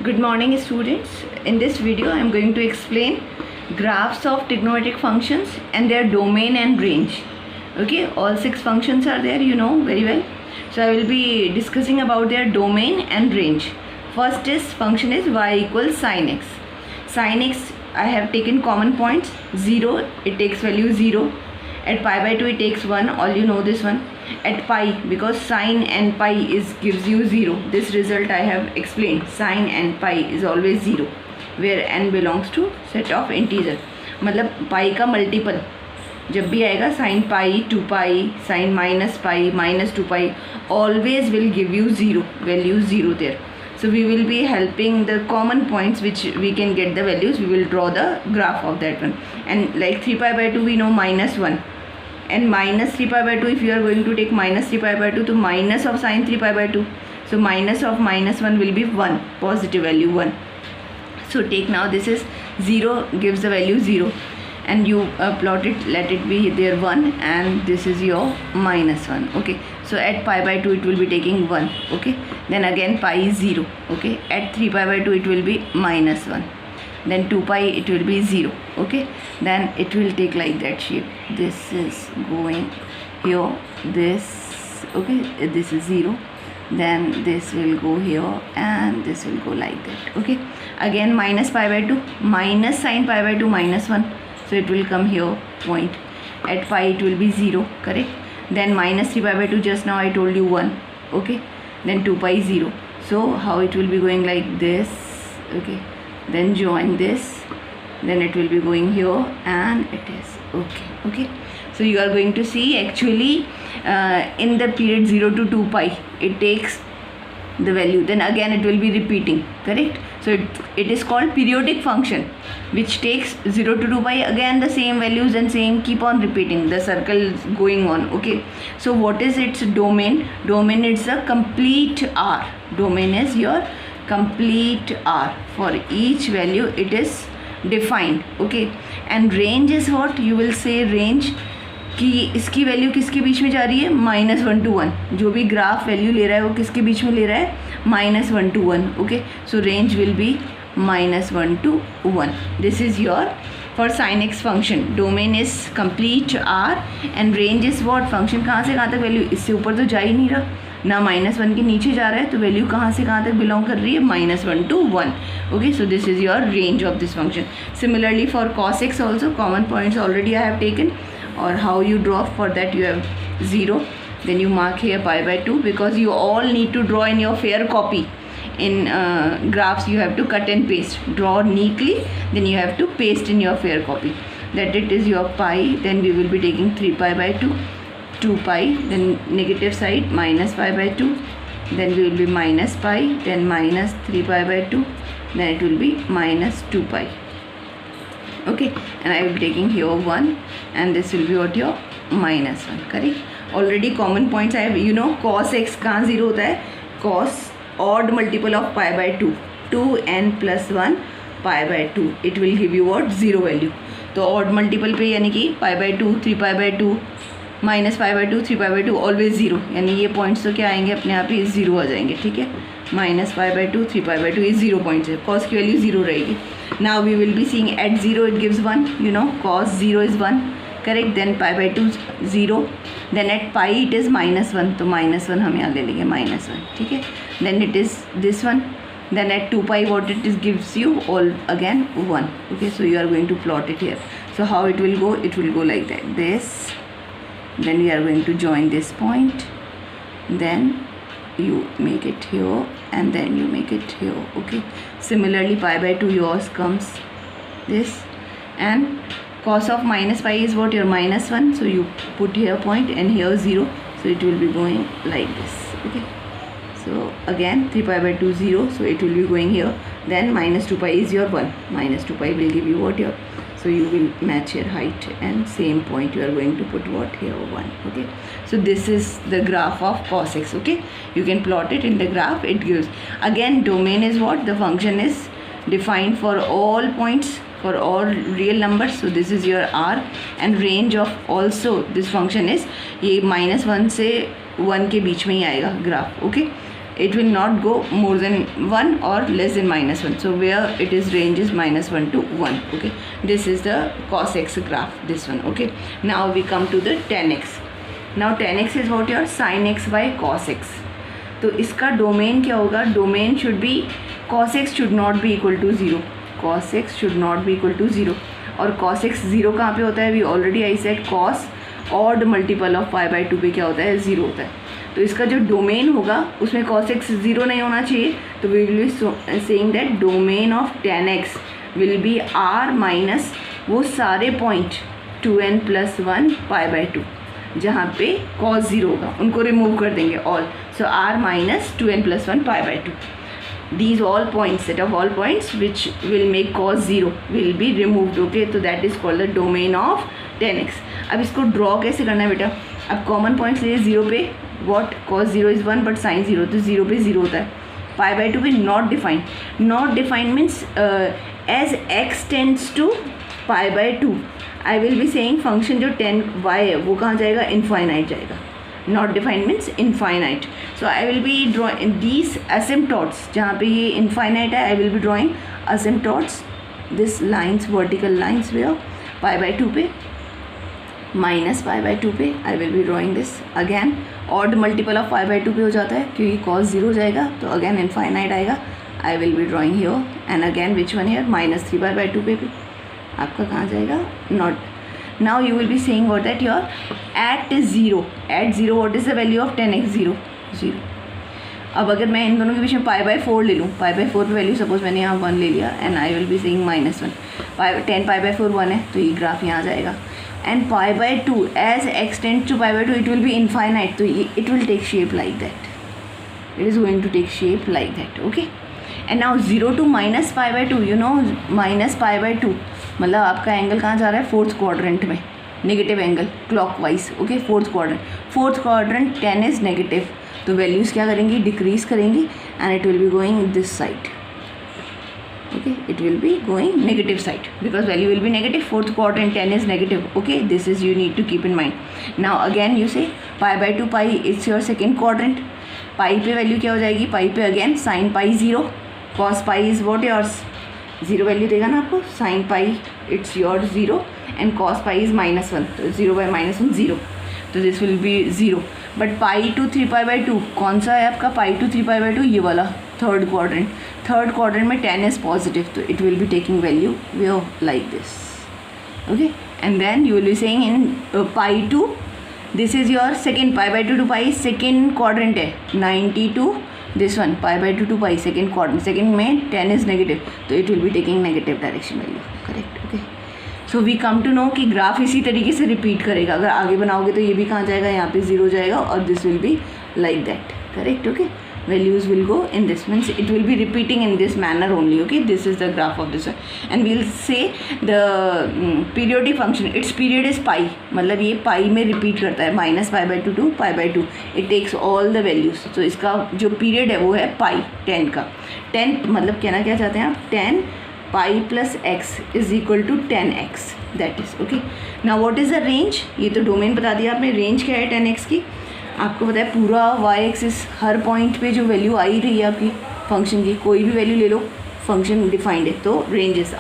Good morning students. In this video I am going to explain graphs of trigonometric functions and their domain and range. Okay, all 6 functions are there, you know very well. So I will be discussing about their domain and range. First is function is y equals sin x. Sin x I have taken common points 0, it takes value 0. At pi by 2 it takes 1, all you know this one. At pi, because sine and pi gives you 0, this result I have explained. Sine and pi is always 0 where n belongs to set of integer. मतलब pi का multiple जब भी आएगा sin pi, 2 pi, sin minus pi, minus 2 pi, always will give you 0, value 0 there. So we will be helping the common points which we can get the values. We will draw the graph of that one. And like 3 pi by 2 we know minus 1. And minus 3 pi by 2, if you are going to take minus 3 pi by 2, to minus of sine 3 pi by 2. So minus of minus 1 will be 1, positive value 1. So take now this is 0, gives the value 0. And you plot it, let it be there 1, and this is your minus 1. Okay, so at pi by 2 it will be taking 1. Okay, then again pi is 0. Okay, at 3 pi by 2 it will be minus 1. Then 2 pi it will be 0. Okay, then it will take like that shape. This is going here, this, okay, this is 0, then this will go here, and this will go like that. Okay, again minus pi by 2, minus sine pi by 2, minus 1, so it will come here, point. At pi it will be 0, correct. Then minus 3 pi by 2, just now I told you 1. Okay, then 2 pi 0. So how it will be going like this. Okay, then join this, then it will be going here, and it is okay. So you are going to see actually in the period 0 to 2 pi it takes the value, then again it will be repeating, correct. So it is called periodic function which takes 0 to 2 pi, again the same values and same, keep on repeating, the circle is going on. Okay, so what is its domain? Domain is a complete R. Domain is your complete R. For each value it is defined. Okay, and range is what? You will say range कि इसकी value किसके बीच में जा रही है, -1 to 1. जो भी graph value ले रहा है वो किसके बीच में ले रहा है, -1 to 1. Okay, so range will be -1 to 1. This is your for sin x function. Domain is complete R and range is what? Function कहाँ से कहाँ तक वैल्यू, इससे ऊपर तो जा ही नहीं रहा ना, -1 के नीचे जा रहा है, तो वैल्यू कहाँ से कहाँ तक बिलोंग कर रही है, -1 to 1. Okay, so this is your range of this function. Similarly for cos x also, common points already I have taken. Or how you draw, for that you have 0, then you mark here pi by 2, because you all need to draw in your fair copy. In graphs you have to cut and paste, draw neatly, then you have to paste in your fair copy. That it is your pi, then we will be taking 3 pi by 2, 2 pi, then negative side minus pi by 2, then we will be minus pi, then minus 3 pi by 2, then it will be minus 2 pi. Okay, and I will be taking here 1, and this will be what, your minus 1, correct. Already common points I have, you know cos x कहाँ 0 होता है, cos odd multiple of pi by 2, 2n plus 1 pi by 2, it will give you what, 0 value. तो odd multiple पे यानी कि pi by 2, 3 pi by 2, minus pi by 2, 3 pi by 2, always 0, यानी ये points तो क्या आएंगे, अपने आप ही 0 आ जाएंगे. ठीक है, minus pi by 2, 3 pi by 2, ये 0 points है, cos की वैल्यू 0 रहेगी. Now we will be seeing at 0 it gives 1, you know cos 0 is 1, correct. Then pi by 2 0, then at pi it is -1, तो -1 हम यहाँ ले लेंगे, -1. ठीक है, then it is this one, then at 2 pi what it is gives you, all again 1. Okay, so you are going to plot it here. So how it will go, it will go like that, this, then we are going to join this point, then you make it here, and then you make it here. Okay, similarly pi by 2 yours comes this, and cos of minus pi is what, your -1, so you put here point and here 0, so it will be going like this. Okay, so again 3 pi by 2 0, so it will be going here, then -2 pi is your 1, -2 pi will give you what, your, so you will match your height, and same point you are going to put what, here 1. Okay, so this is the graph of cos x. Okay, you can plot it in the graph, it gives. Again domain is what, the function is defined for all points, for all real numbers, so this is your R. And range of also this function is ये -1 से 1 के बीच में ही आएगा graph. Okay, it will not go more than 1 or less than -1. So where it is range is -1 to 1. Okay, this is the cos x graph, this one. Okay, now we come to the tan x. Now tan x is what your sin x by cos x. तो इसका domain क्या होगा? Domain should be cos x should not be equal to 0. cos x should not be equal to 0. और cos x 0 कहाँ पे होता है? We already I said cos odd multiple of pi by 2 पे क्या होता है? 0 होता है. तो इसका जो डोमेन होगा उसमें cos x 0 नहीं होना चाहिए. तो we will be saying that domain of tan x will be r minus वो सारे पॉइंट 2n+1 पाई बाई 2 जहाँ पे cos 0 होगा उनको रिमूव कर देंगे all. So r minus 2n+1 pi by 2. These all points, set of all points which will make cos 0 will be removed. Okay, तो that is called the domain of tan x. अब इसको draw कैसे करना है बेटा? अब common points लिए 0 पे what cos 0 is 1 but sin 0, तो 0 पे 0 होता है. पाई बाई 2 पे not defined. Not defined means as x tends to pi by 2 I will be saying function जो tan y है वो कहाँ जाएगा? इनफाइनाइट जाएगा. Not defined means infinite. So I will be drawing these asymptotes जहाँ पे ये इनफाइनाइट है. I will be drawing asymptotes this lines vertical lines where pi by 2 पे माइनस पाई बाई 2 पे I will be drawing this. Again odd multiple of pi by 2 पे हो जाता है क्योंकि cos 0 जाएगा तो अगैन इनफाइनाइट आएगा. आई will be drawing here and again which one here -3 pi by 2 पे भी आपका कहाँ जाएगा? Not. Now you will be saying what that your at 0 what is the value of tan x 0. अब अगर मैं इन दोनों के बीच में पाई बाई 4 ले लूँ, पाई बाई 4 पे वैल्यू सपोज मैंने यहाँ 1 ले लिया and I will be saying -1. 10 pi by 4 1 है तो ये ग्राफ यहाँ जाएगा. And pi by 2 as x tends to pi by 2 it will be infinite. तो it will take shape like that. It is going to take shape like that. Okay, and now 0 to -pi by 2 you know -pi by 2 मतलब आपका angle कहाँ जा रहा है? 4th quadrant में. Negative angle clockwise. Okay, 4th quadrant tan is negative. तो values क्या करेंगी? डिक्रीज करेंगी and it will be going this side. Okay, it will be going negative side because value will be negative. 4th quadrant tan is negative. Okay, this is you need to keep in mind. Now again you say pi by 2 pi it's your second quadrant. Pi पे value क्या हो जाएगी? पाई पे again sine pi 0 cos pi is what yours 0 value देगा ना आपको. Sine pi it's your 0 and cos pi is -1. तो 0 by -1 0. तो this will be 0. But pi to 3 pi by 2 कौन सा है आपका? पाई टू 3 पाई बाई 2 ये वाला 3rd क्वाड्रेंट में tan इज पॉजिटिव. तो it will be taking value where like this. Okay, and then you will be saying in pi to this is your second pi by 2 to pi second quadrant है 90 to this one pi by 2 to pi second quadrant. Second में tan is negative तो it will be taking negative direction value. Correct. Okay, so we come to know कि graph इसी तरीके से repeat करेगा. अगर आगे बनाओगे तो ये भी कहाँ जाएगा? यहाँ पे 0 जाएगा और this will be like that. Correct. Okay, values will go in this means it will be repeating in this manner only. Okay, this is the graph of this one and we'll say the periodic function its period is pi. मतलब ये पाई में repeat करता है -pi by 2 to pi by 2. It takes all the values. तो इसका जो period है वो है पाई 10 का. 10 मतलब कहना क्या चाहते हैं आप? 10 पाई plus x is equal to 10x. That is okay. Now what is the range? ये तो डोमेन बता दिया आपने. रेंज क्या है 10x की? आपको पता है पूरा y एक्सिस हर पॉइंट पे जो वैल्यू आई रही है आपकी फंक्शन की, कोई भी वैल्यू ले लो, फंक्शन डिफाइंड है तो range is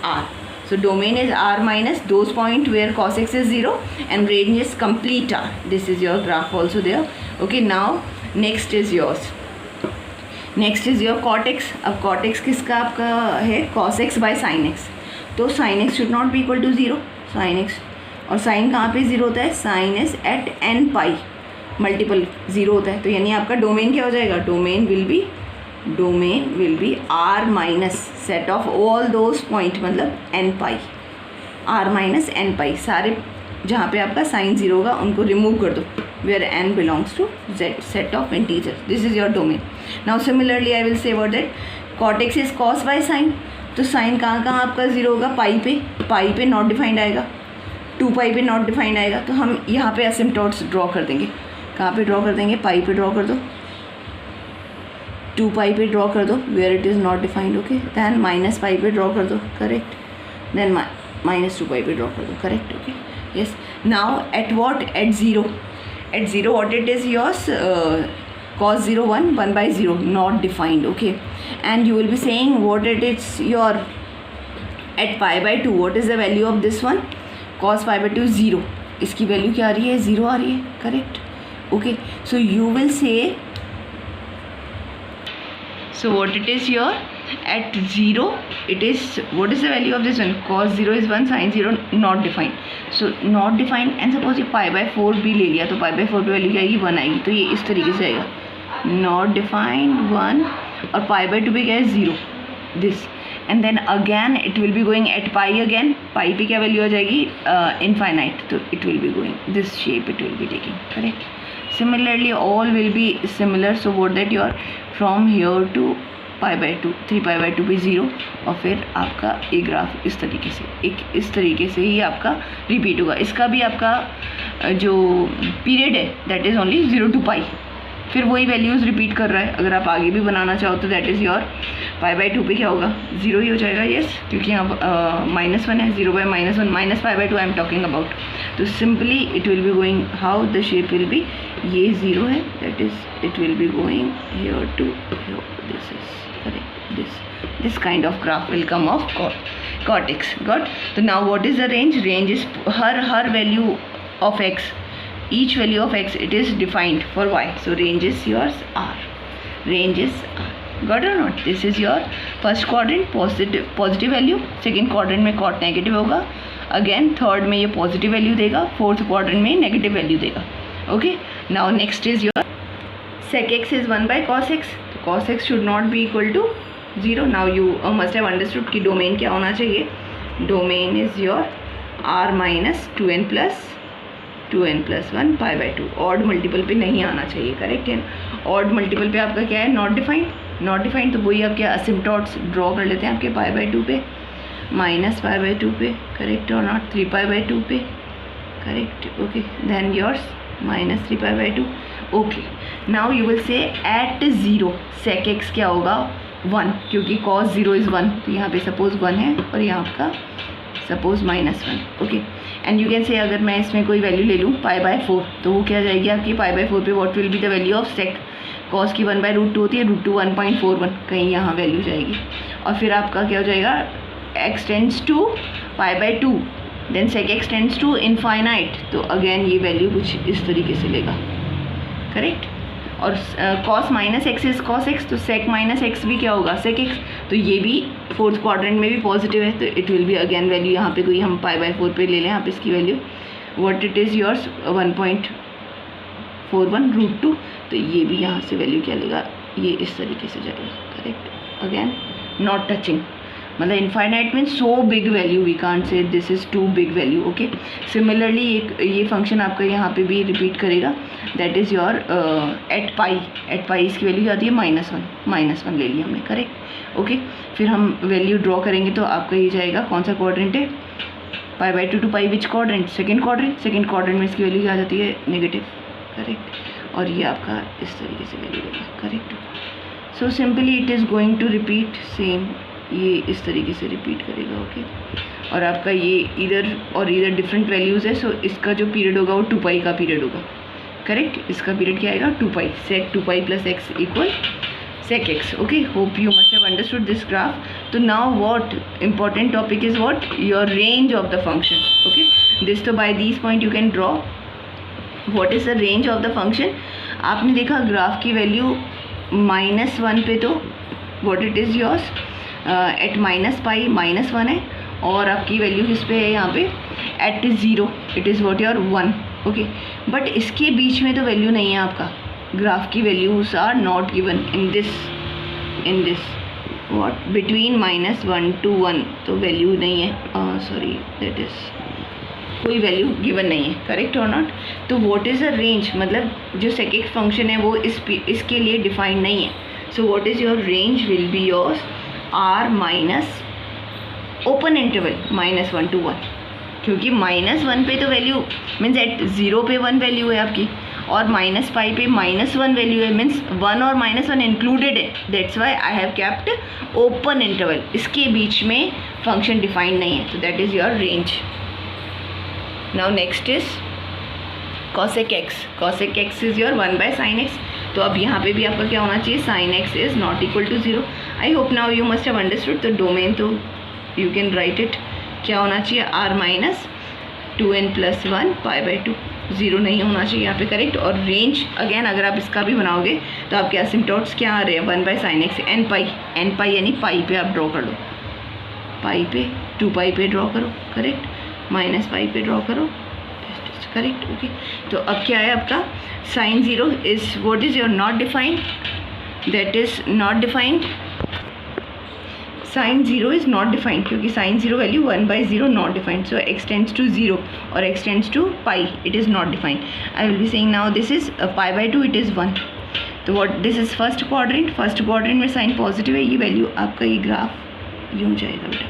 r. So domain is r minus those point where cos x is 0 and range is complete r. This is your graph also there. Okay, now next is yours. Next is your cot x. अब cot x किसका आपका है? cos x by sin x. तो sin x should not be equal to 0. sin x और sine कहाँ पे 0 होता है? Sine is at n pi multiple 0 होता है. तो यानी आपका डोमेन क्या हो जाएगा? Domain will be r minus set of all those point मतलब n पाई. r माइनस n पाई सारे जहाँ पे आपका साइन 0 होगा उनको रिमूव कर दो. Where n belongs to z set of integer. This is your domain. Now similarly I will say what that cot x is cos by sine. तो sine कहाँ आपका 0 होगा? पाई पे नॉट डिफाइंड आएगा. 2 पाई पे नॉट डिफाइंड आएगा. तो हम यहाँ पे एसिम्पटॉट्स ड्रॉ कर देंगे. कहाँ पे ड्रॉ कर देंगे? पाई पे ड्रॉ कर दो. 2 पाई पे ड्रॉ कर दो where it is not defined. Okay, then minus pi पे ड्रॉ कर दो. करेक्ट. देन -2 पाई पे ड्रॉ कर दो. Correct. Okay, yes. Now at 0 what it is yours cos 0 1, 1 by 0, not defined. Okay, and you will be saying what it is your at pi by 2, what is the value of this one? Cos pi by 2 0, इसकी value क्या आ रही है? 0 आ रही है, correct. Okay, so you will से, so what it is your at 0, it is, what is the value of this one? Cos 0 is 1, sin 0 not defined. So not defined, and suppose ये pi by 4 भी ले लिया तो pi by 4 पे value क्या आएगी? 1 आएगी. तो ये इस तरीके से आएगा, not defined 1, और pi by 2 पे क्या है? 0, this, and then again it will be going at pi again. Pi पे क्या वैल्यू आ जाएगी? Infinite. तो it will be going this shape, it will be taking, correct. Similarly all will be similar. So what that your from here to pi by 2, 3 pi by 2 पे 0, और फिर आपका ये graph इस तरीके से, एक इस तरीके से ही आपका रिपीट होगा. इसका भी आपका जो पीरियड है that is only 0 to pi, फिर वही वैल्यूज़ रिपीट कर रहा है. अगर आप आगे भी बनाना चाहो तो that is your pi by 2 पे क्या होगा? 0 ही हो जाएगा. येस, क्योंकि यहाँ -1 है, 0 by -1, minus pi by 2 I am talking about. तो simply it will be going, how the shape will be, ये 0 है, that is it will be going here to here, this is correct, this kind of graph will come of cortex. Got? So now what is the range? Range is her value of x, each value of x it is defined for y. So range is yours r, range is r. Got or not? This is your first quadrant positive value, second quadrant में cot negative होगा, again third में ये positive value देगा, fourth quadrant में negative value देगा. Okay, now next is your sec x is 1 by cos x. तो cos x should not be equal to 0. Now you must have understood कि domain क्या होना चाहिए. Domain is your r minus 2n plus 1 pi by 2. Odd multiple पे नहीं आना चाहिए, correct है. ऑड मल्टीपल पे आपका क्या है? Not defined. तो वही आप क्या असिम्पटॉट्स ड्रॉ कर लेते हैं आपके pi by 2 पे, माइनस pi by 2 पे, करेक्ट और नॉट 3 pi by 2 पे, correct. Okay, then yours minus 3 pi by 2. Okay, now you will say at 0 sec x क्या होगा? 1, क्योंकि cos 0 इज़ 1, तो यहाँ पे सपोज 1 है और यहाँ आपका suppose -1. Okay, and you can say अगर मैं इसमें कोई वैल्यू ले लूँ pi by 4, तो वो क्या जाएगी आपकी pi by 4 पे? What will be the value of sec? cos की 1 by √2 होती है, √2 1.41, कहीं यहाँ वैल्यू जाएगी. और फिर आपका क्या हो जाएगा? x tends to pi by 2, then sec x tends to infinite. तो अगेन ये वैल्यू कुछ इस तरीके से लेगा, करेक्ट. और cos minus x is cos x, तो sec माइनस एक्स भी क्या होगा? sec x. तो ये भी फोर्थ क्वाड्रेंट में भी पॉजिटिव है, तो it will be again value यहाँ पे कोई हम pi by 4 पे ले लें यहाँ पे इसकी value, what it is yours 1.41 √2. तो ये भी यहाँ से वैल्यू क्या लेगा? ये इस तरीके से जाएगा, करेक्ट. अगेन नॉट टचिंग, मतलब infinite means so big value, we can't say this is too big value. Okay, similarly ये फंक्शन आपका यहाँ पे भी रिपीट करेगा, that is your at pi इसकी वैल्यू आती है -1 ले लिया हमने, करेक्ट. ओके, फिर हम वैल्यू ड्रॉ करेंगे तो आपका ये जाएगा, कौन सा क्वाड्रेंट है? pi by 2 to pi which quadrant? Second quadrant में इसकी वैल्यू आ जाती है नेगेटिव, करेक्ट. और ये आपका इस तरीके से वैल्यू देगा, correct. So simply it is going to repeat same, ये इस तरीके से रिपीट करेगा. ओके, और आपका ये इधर डिफरेंट वैल्यूज़ है. सो इसका जो पीरियड होगा वो 2 pi का पीरियड होगा, करेक्ट. इसका पीरियड क्या आएगा? 2 pi. sec 2 pi plus x equal sec x. Okay, hope you must have understood this graph. तो now what important topic is what? Your range of the function. Okay, this तो by this point you can draw what is the range of the function. आपने देखा graph की value -1 पे, तो what it is yours at -pi -1 है, और आपकी value किस पे है? यहाँ पे at 0 it is what your 1. Okay, but इसके बीच में तो वैल्यू नहीं है आपका. ग्राफ की values are not given in this what between -1 to 1, तो वैल्यू नहीं है, सॉरी दैट इज़ कोई वैल्यू गिवन नहीं है, करेक्ट और नॉट. तो व्हाट इज़ द रेंज, मतलब जो sec x फंक्शन है वो इसके लिए डिफाइंड नहीं है. So what is your range will be yours r minus open interval -1 to 1, क्योंकि -1 पे तो वैल्यू मीन्स एट 0 पे 1 वैल्यू है आपकी, और -pi पे -1 वैल्यू है, मीन्स 1 और -1 इंक्लूडेड है. That's why I have kept open interval. इसके बीच में फंक्शन डिफाइंड नहीं है, तो that is your range. Now next is cosec x. cosec x is your 1 by sin x. तो अब यहाँ पे भी आपका क्या होना चाहिए, sine x is not equal to 0. I hope now you must have understood. तो डोमेन तो यू कैन राइट इट, क्या होना चाहिए, r माइनस 2n+1 π/2. 0 नहीं होना चाहिए यहाँ पे, करेक्ट. और रेंज अगेन अगर आप इसका भी बनाओगे तो आपके असिम्पटोट्स क्या आ रहे हैं, 1/sin x n पाई यानी पाई पे आप ड्रॉ कर लो, पाई पे 2 पाई पे ड्रॉ करो, करेक्ट, माइनस पाई पे ड्रॉ करो, करेक्ट. ओके, तो अब क्या है आपका sine 0 is what is your not defined, that is not defined. Sine 0 is not defined क्योंकि sine 0 value 1/0 not defined. So x tends to 0 और x tends to pi, it is not defined. I will be saying now this is π/2, it is 1. तो what this is first quadrant, first quadrant में sine positive है, ये value आपका ये graph यूँ जाएगा बेटा,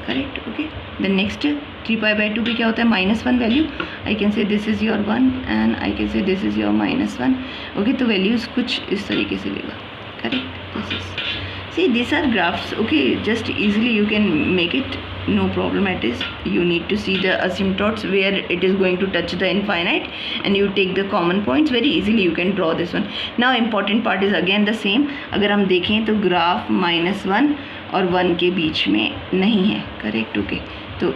करेक्ट. ओके, देन नेक्स्ट 3π/2 पे क्या होता है, -1 value. I can say this is your 1 and I can say this is your -1. Okay, तो वैल्यूज़ कुछ इस तरीके से लेगा, correct. This is, see these are graphs, okay, just easily you can make it, no problem at this. You need to see the asymptotes where it is going to touch the infinite and you take the common points, very easily you can draw this one. Now important part is again the same. अगर हम देखें तो graph -1 और 1 के बीच में नहीं है, correct. Okay, तो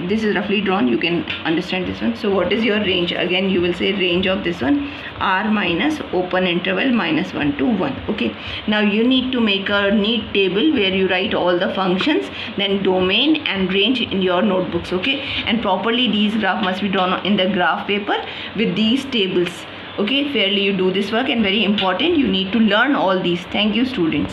this is roughly drawn, you can understand this one. So what is your range, again you will say range of this one, r minus open interval -1 to 1. Okay, now you need to make a neat table where you write all the functions, then domain and range in your notebooks. Okay, and properly these graph must be drawn in the graph paper with these tables. Okay, fairly you do this work, and very important, you need to learn all these. Thank you students.